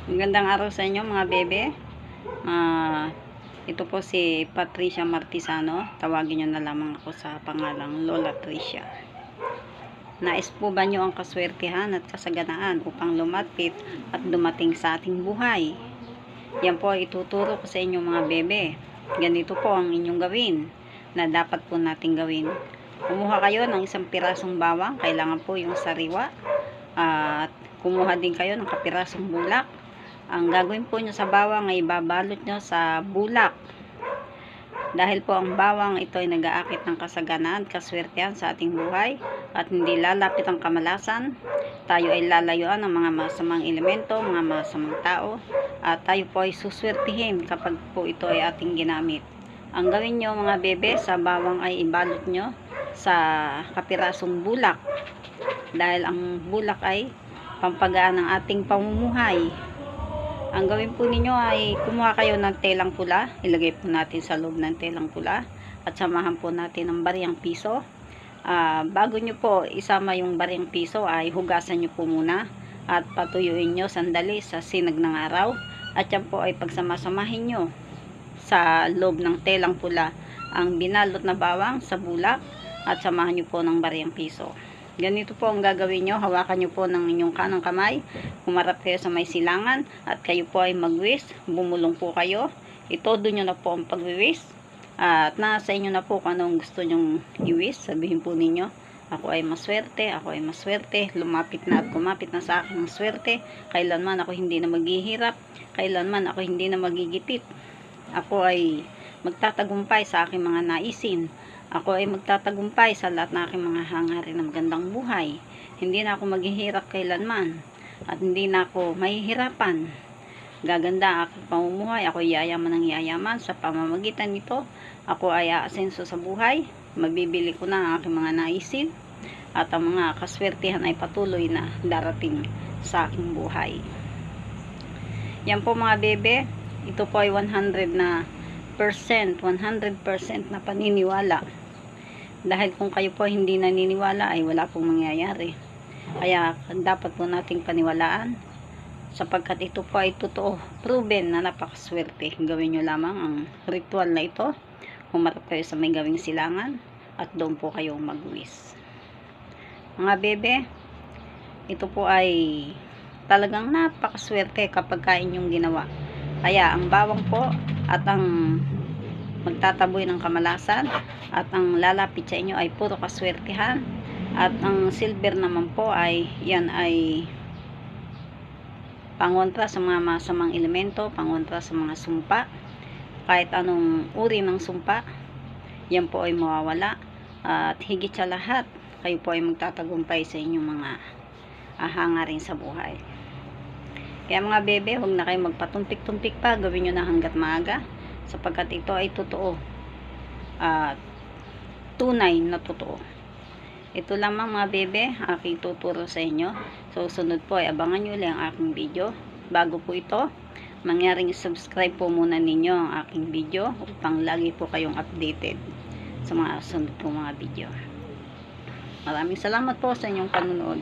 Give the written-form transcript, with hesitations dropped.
Magandang araw sa inyo mga bebe. Ito po si Patricia Martisano. Tawagin nyo na lamang ako sa pangalang Lola Tricia. Nais po ba nyo ang kaswertihan at kasaganaan upang lumapit at dumating sa ating buhay? Yan po ituturo ko sa inyo mga bebe. Ganito po ang inyong gawin na dapat po nating gawin. Kumuha kayo ng isang pirasong bawang. Kailangan po yung sariwa. At kumuha din kayo ng kapirasong bulak. Ang gagawin po nyo sa bawang ay babalot nyo sa bulak. Dahil po ang bawang ito ay nag-aakit ng kasaganaan, kaswertehan sa ating buhay at hindi lalapit ang kamalasan. Tayo ay lalayuan ng mga masamang elemento, mga masamang tao at tayo po ay suswertihin kapag po ito ay ating ginamit. Ang gawin nyo mga bebe sa bawang ay ibalot nyo sa kapirasong bulak. Dahil ang bulak ay pampagaan ng ating pamumuhay. Ang gawin po ninyo ay kumuha kayo ng telang pula, ilagay po natin sa loob ng telang pula at samahan po natin ng bariyang piso. Bago nyo po isama yung bariyang piso ay hugasan nyo po muna at patuyuin nyo sandali sa sinag ng araw at yan po ay pagsamasamahin nyo sa loob ng telang pula ang binalot na bawang sa bulak at samahan nyo po ng bariyang piso. Ganito po ang gagawin nyo. Hawakan nyo po ng inyong kanang kamay. Humarap kayo sa may silangan. At kayo po ay magwis. Bumulong po kayo. Itodo nyo na po ang pagwiwis. At nasa inyo na po kung anong gusto nyong iwis. Sabihin po ninyo, ako ay maswerte. Ako ay maswerte. Lumapit na at kumapit na sa akin ang swerte. Kailanman ako hindi na maghihirap. Kailanman ako hindi na magigipit. Ako ay magtatagumpay sa aking mga naisin. Ako ay magtatagumpay sa lahat ng aking mga hangarin ng magandang buhay. Hindi na ako maghihirap kailanman. At hindi na ako mahihirapan. Gaganda ang aking pamumuhay. Ako ay yayaman ng yayaman. Sa pamamagitan nito, ako ay aasenso sa buhay. Mabibili ko na ang aking mga naisin. At ang mga kaswertihan ay patuloy na darating sa aking buhay. Yan po mga bebe. Ito po ay 100% na paniniwala. Dahil kung kayo po hindi naniniwala ay wala pong mangyayari. Kaya dapat po nating paniwalaan sapagkat ito po ay totoo, proven na napakaswerte. Gawin nyo lamang ang ritual na ito. Humarap kayo sa may gawing silangan at doon po kayo magwis. Mga bebe, ito po ay talagang napakaswerte kapag kain yung ginawa. Kaya ang bawang po at ang magtataboy ng kamalasan at ang lalapit sa inyo ay puro kaswertihan at ang silver naman po ay yan ay pangontra sa mga masamang elemento, pangontra sa mga sumpa, kahit anong uri ng sumpa yan po ay mawawala at higit sa lahat kayo po ay magtatagumpay sa inyong mga hangarin sa buhay. Kaya mga bebe, huwag na kayo magpatumpik-tumpik pa, gawin nyo na hanggat maaga sapagkat ito ay totoo at tunay na totoo. Ito lamang mga bebe, aking tuturo sa inyo. So sunod po ay abangan nyo ulit ang aking video. Bago po ito, mangyaring subscribe po muna ninyo ang aking video upang lagi po kayong updated sa mga sunod po mga video. Maraming salamat po sa inyong panunood.